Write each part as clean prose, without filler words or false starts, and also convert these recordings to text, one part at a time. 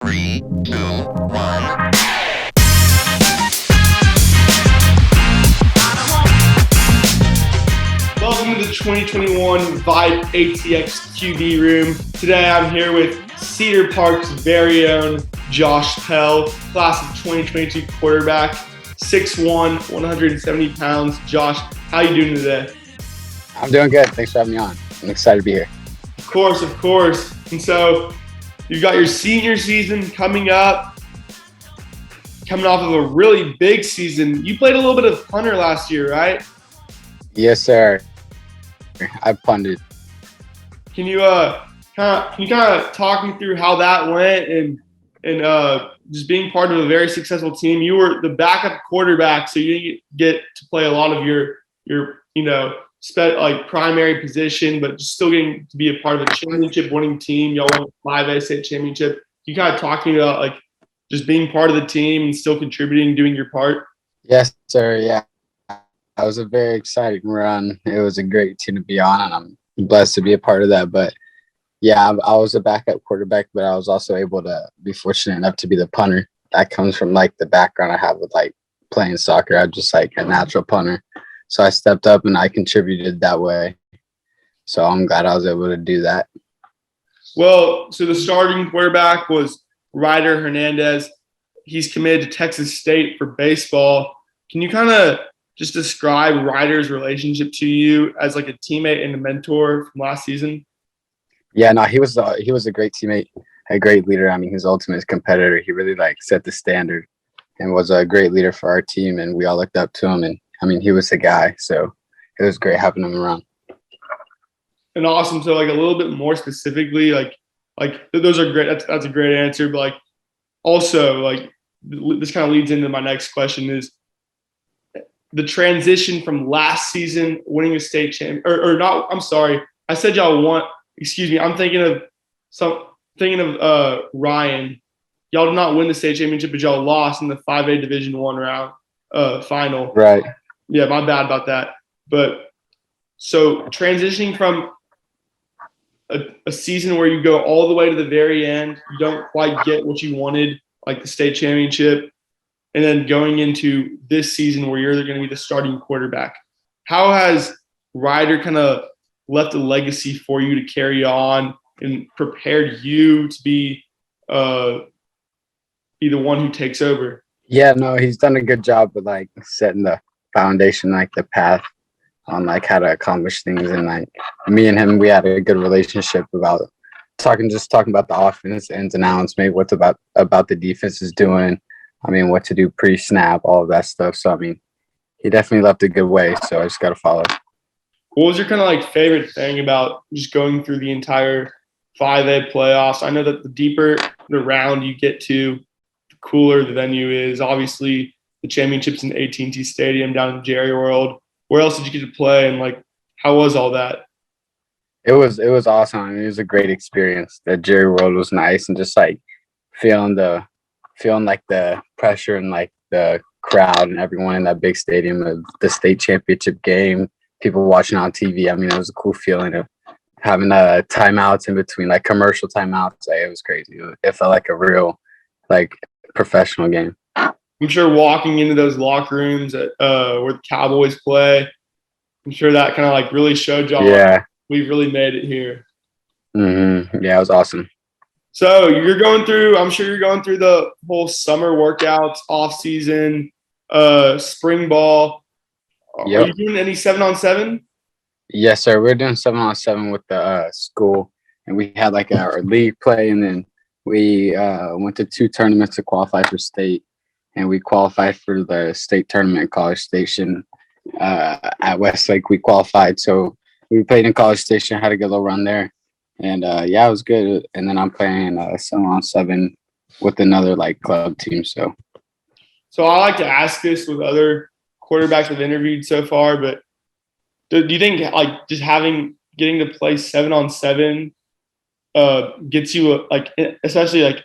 3, 2, 1. Welcome to the 2021 VYPE ATX QB Room. Today I'm here with Cedar Park's very own Josh Pell, class of 2022 quarterback, 6'1", 170 pounds. Josh, how you doing today? I'm doing good. Thanks for having me on. I'm excited to be here. Of course. And so you've got your senior season coming up, coming off of a really big season. You played a little bit of punter last year, right? Yes, sir. I punted. Can you kind of talk me through how that went and just being part of a very successful team? You were the backup quarterback, so you didn't get to play a lot of your primary position, but just still getting to be a part of a championship-winning team. Y'all won the 5A state championship. Can you kind of talk to me about just being part of the team and still contributing, doing your part? Yes, sir. Yeah. It was a very exciting run. It was a great team to be on, and I'm blessed to be a part of that. But yeah, I was a backup quarterback, but I was also able to be fortunate enough to be the punter. That comes from the background I have with playing soccer. I'm just a natural punter. So I stepped up and I contributed that way. So I'm glad I was able to do that. Well, so the starting quarterback was Ryder Hernandez. He's committed to Texas State for baseball. Can you kind of just describe Ryder's relationship to you as a teammate and a mentor from last season? Yeah, no, he was a great teammate, a great leader. I mean, he's the ultimate competitor. He really set the standard and was a great leader for our team, and we all looked up to him. And I mean, he was the guy, so it was great having him around. And awesome. So a little bit more specifically, those are great. That's a great answer. But also this kind of leads into my next question is the transition from last season winning a state champ or not. I'm sorry. I said y'all won. Excuse me. I'm thinking of Ryan. Y'all did not win the state championship, but y'all lost in the 5A Division I round final. Right. Yeah, my bad about that. But so transitioning from a season where you go all the way to the very end, you don't quite get what you wanted, like the state championship, and then going into this season where you're going to be the starting quarterback. How has Ryder kind of left a legacy for you to carry on and prepared you to be the one who takes over? Yeah, no, he's done a good job with setting the foundation, the path on how to accomplish things. And me and him, we had a good relationship about talking about the offense, ins and outs, maybe what's about the defense is doing. I mean, what to do pre-snap, all of that stuff. So, I mean, he definitely left a good way. So I just got to follow. What was your kind of favorite thing about just going through the entire 5A playoffs? I know that the deeper the round you get to, the cooler the venue is. Obviously, the championships in AT&T Stadium down in Jerry World. Where else did you get to play, and how was all that? It was awesome. I mean, it was a great experience. The Jerry World was nice, and just feeling the pressure and the crowd and everyone in that big stadium of the state championship game, people watching on TV. I mean, it was a cool feeling of having timeouts in between, commercial timeouts. It was crazy. It felt like a real professional game. I'm sure walking into those locker rooms where the Cowboys play, I'm sure that kind of really showed y'all. Yeah, we've really made it here. Mm-hmm. Yeah, it was awesome. So I'm sure you're going through the whole summer workouts, off season, spring ball. Yep. Are you doing any 7-on-7? Yes, sir. We're doing 7-on-7 with the school, and we had our league play, and then we went to 2 tournaments to qualify for state, and we qualified for the state tournament in College Station at Westlake. We qualified, so we played in College Station, had a good little run there. And yeah, it was good. And then I'm playing 7-on-7 with another club team. So I like to ask this with other quarterbacks I've interviewed so far, but do you think just getting to play 7-on-7 gets you especially at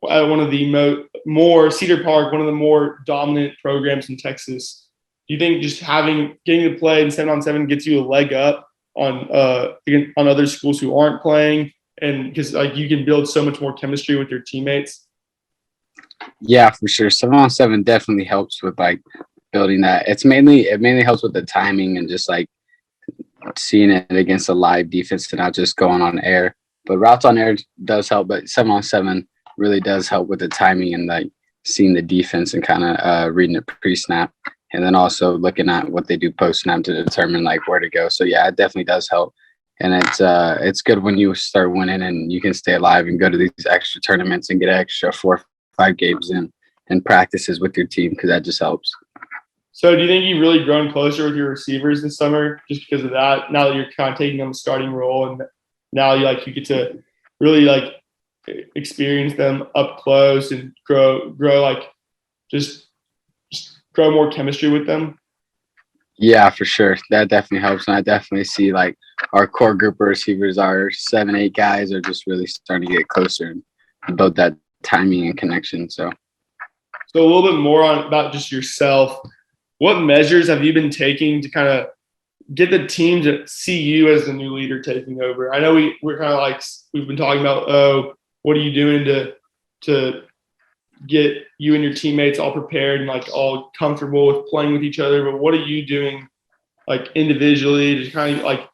one of the more Cedar Park, one of the more dominant programs in Texas? Do you think just getting to play in 7-on-7 gets you a leg up on other schools who aren't playing, and because like you can build so much more chemistry with your teammates? Yeah, for sure. 7-on-7 definitely helps with like building that. It mainly helps with the timing and just like seeing it against a live defense and not just going on air. But routes on air does help, but 7-on-7 really does help with the timing and like seeing the defense and kind of reading it pre-snap, and then also looking at what they do post-snap to determine like where to go. So yeah, it definitely does help, and it's good when you start winning and you can stay alive and go to these extra tournaments and get extra 4-5 games in and practices with your team, because that just helps. So do you think you've really grown closer with your receivers this summer just because of that? Now that you're kind of taking on the starting role, and now you get to really like experience them up close and grow like just grow more chemistry with them? Yeah, for sure. That definitely helps. And I definitely see like our core group of receivers, our 7-8 guys are just really starting to get closer and build that timing and connection. So a little bit more about just yourself. What measures have you been taking to kind of get the team to see you as the new leader taking over? I know we're kind of like, we've been talking about, what are you doing to get you and your teammates all prepared and like all comfortable with playing with each other? But what are you doing like individually to kind of like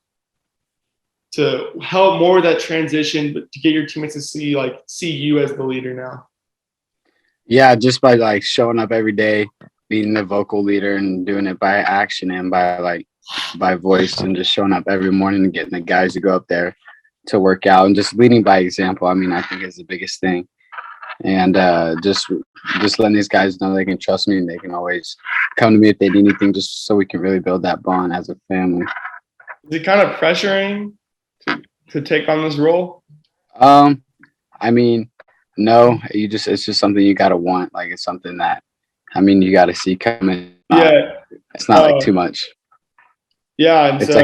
to help more with that transition, but to get your teammates to see you as the leader now? yeah, just by like showing up every day, being the vocal leader and doing it by action and by voice, and just showing up every morning and getting the guys to go up there to work out and just leading by example. I mean, I think is the biggest thing. And just letting these guys know they can trust me and they can always come to me if they need anything, just so we can really build that bond as a family. Is it kind of pressuring to take on this role? I mean, no, it's just something you gotta want. Like it's something that, I mean, you gotta see coming. Yeah. It's not like too much. Yeah, and it's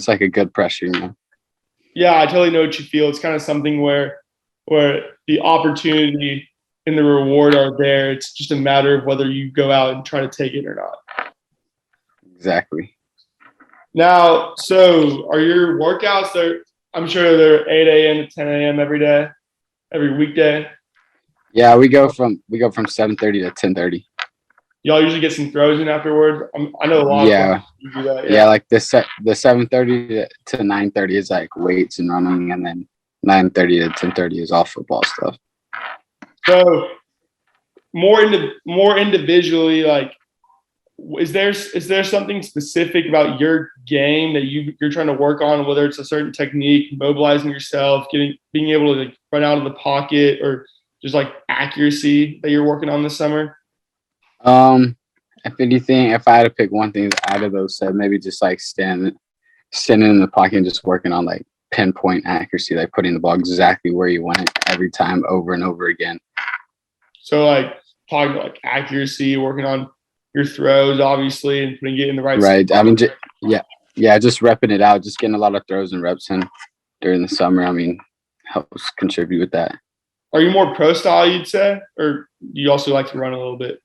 like a good pressure, you know. Yeah, I totally know what you feel. It's kind of something where the opportunity and the reward are there. It's just a matter of whether you go out and try to take it or not. Exactly. Now, so are your workouts there? I'm sure they're 8 a.m. to 10 a.m. every day, every weekday. Yeah, we go from 7:30 to 10:30. Y'all usually get some throws in afterwards. I know a lot of you do that. Yeah, like the 7:30 to 9:30 is like weights and running, and then 9:30 to 10:30 is all football stuff. So more individually, like, is there something specific about your game that you're trying to work on, whether it's a certain technique, mobilizing yourself, being able to like run out of the pocket, or just like accuracy that you're working on this summer? If anything, if I had to pick one thing out of those said, maybe just like standing in the pocket and just working on like pinpoint accuracy, like putting the ball exactly where you want it every time over and over again. So like talking about like accuracy, working on your throws, obviously, and putting it in the right spot. spot. I mean, just repping it out, just getting a lot of throws and reps in during the summer. I mean, helps contribute with that. Are you more pro style, you'd say, or do you also like to run a little bit?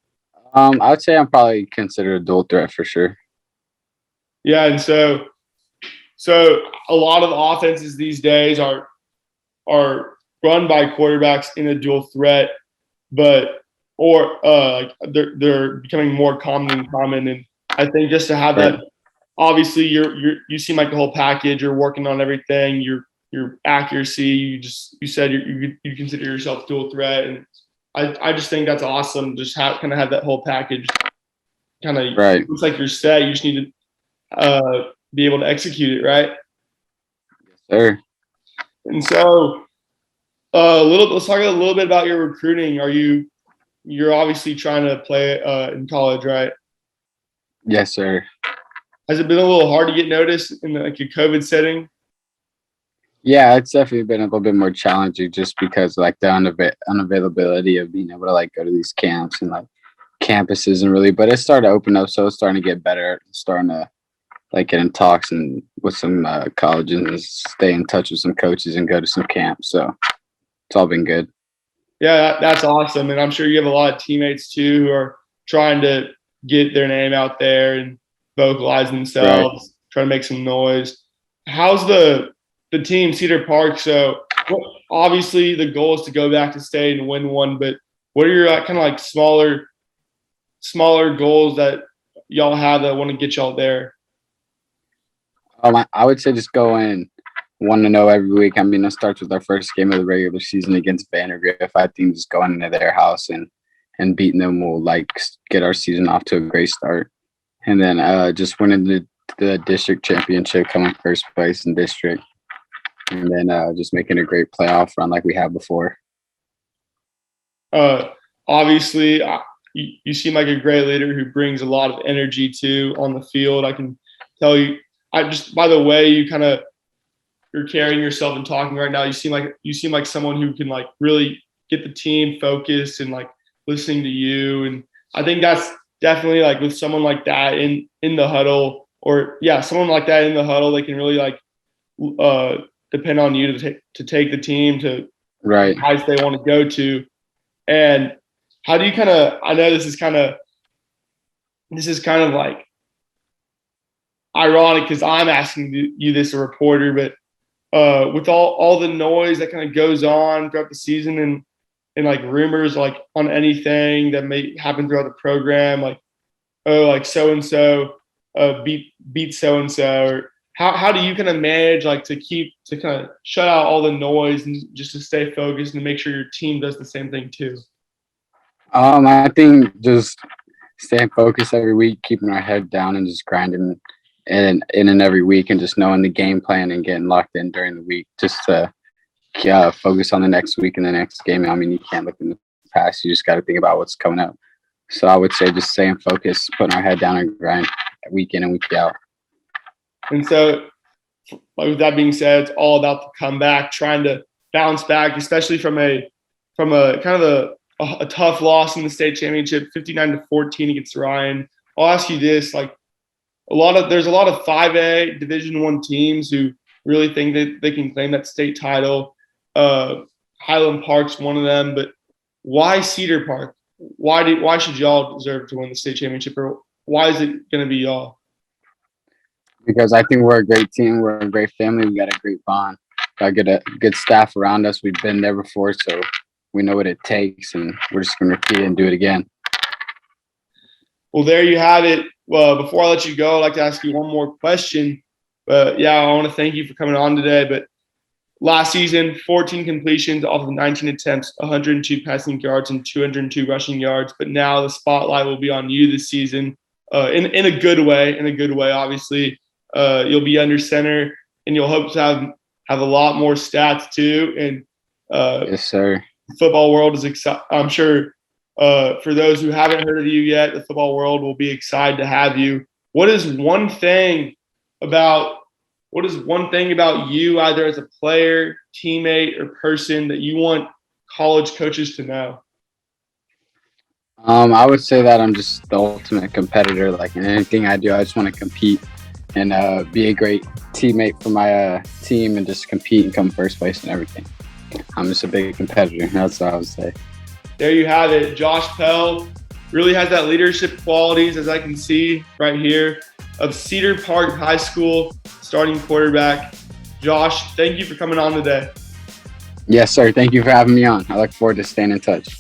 I would say I'm probably considered a dual threat for sure. Yeah, and so a lot of offenses these days are run by quarterbacks in a dual threat, they're becoming more common, and I think just to have that, obviously you seem like the whole package. You're working on everything. Your accuracy. You said you consider yourself dual threat, and I just think that's awesome. Just kind of have that whole package. Kind of looks like you're set. You just need to be able to execute it, right? Yes, sir. And so, let's talk a little bit about your recruiting. You're obviously trying to play in college, right? Yes, sir. Has it been a little hard to get noticed in like a COVID setting? Yeah, it's definitely been a little bit more challenging just because like the unavailability of being able to like go to these camps and like campuses and really, but it's starting to open up, so it's starting to get better. It's starting to like get in talks and with some colleges and stay in touch with some coaches and go to some camps. So it's all been good. Yeah, that's awesome. And I'm sure you have a lot of teammates too who are trying to get their name out there and vocalize themselves, try to make some noise. How's the team, Cedar Park? So obviously the goal is to go back to state and win one, but what are your kind of like smaller goals that y'all have that want to get y'all there? I would say just go in 1-0 every week. I mean, it starts with our first game of the regular season against Vandergrift. I think just going into their house and beating them will like get our season off to a great start. And then just winning the district championship, coming first place in district, and then just making a great playoff run like we have before. Obviously, you seem like a great leader who brings a lot of energy too on the field. I can tell you, by the way you're carrying yourself and talking right now, you seem like someone who can like really get the team focused and like listening to you. And I think that's definitely like with someone like that in the huddle, someone like that in the huddle, they can really like depend on you to take the team to right the heights they want to go to. And how do you I know this is kind of like ironic because I'm asking you this, a reporter, but with all the noise that kind of goes on throughout the season and like rumors like on anything that may happen throughout the program, like, oh, like so-and-so beat so-and-so, or how do you kind of manage like to kind of shut out all the noise and just to stay focused and make sure your team does the same thing too? I think just staying focused every week, keeping our head down and just grinding in and every week, and just knowing the game plan and getting locked in during the week just to focus on the next week and the next game. I mean, you can't look in the past. You just got to think about what's coming up. So I would say just staying focused, putting our head down and grind week in and week out. And so with that being said, it's all about the comeback, trying to bounce back, especially from a kind of a tough loss in the state championship, 59-14 against Ryan. I'll ask you this, like there's a lot of 5A Division I teams who really think that they can claim that state title. Highland Park's one of them, but why Cedar Park? Why should y'all deserve to win the state championship, or why is it going to be y'all? Because I think we're a great team. We're a great family. We got a great bond. Got a good staff around us. We've been there before, so we know what it takes, and we're just going to repeat it and do it again. Well, there you have it. Well, before I let you go, I'd like to ask you one more question. But, yeah, I want to thank you for coming on today. But last season, 14 completions off of 19 attempts, 102 passing yards, and 202 rushing yards. But now the spotlight will be on you this season in a good way. In a good way, obviously. You'll be under center, and you'll hope to have a lot more stats too. And yes, sir. The football world is excited. I'm sure for those who haven't heard of you yet, the football world will be excited to have you. What is one thing about you, either as a player, teammate, or person, that you want college coaches to know? I would say that I'm just the ultimate competitor. Like in anything I do, I just want to compete and be a great teammate for my team and just compete and come first place and everything. I'm just a big competitor. That's what I would say. There you have it. Josh Pell really has that leadership qualities, as I can see right here, of Cedar Park High School starting quarterback. Josh, thank you for coming on today. Yes, sir. Thank you for having me on. I look forward to staying in touch.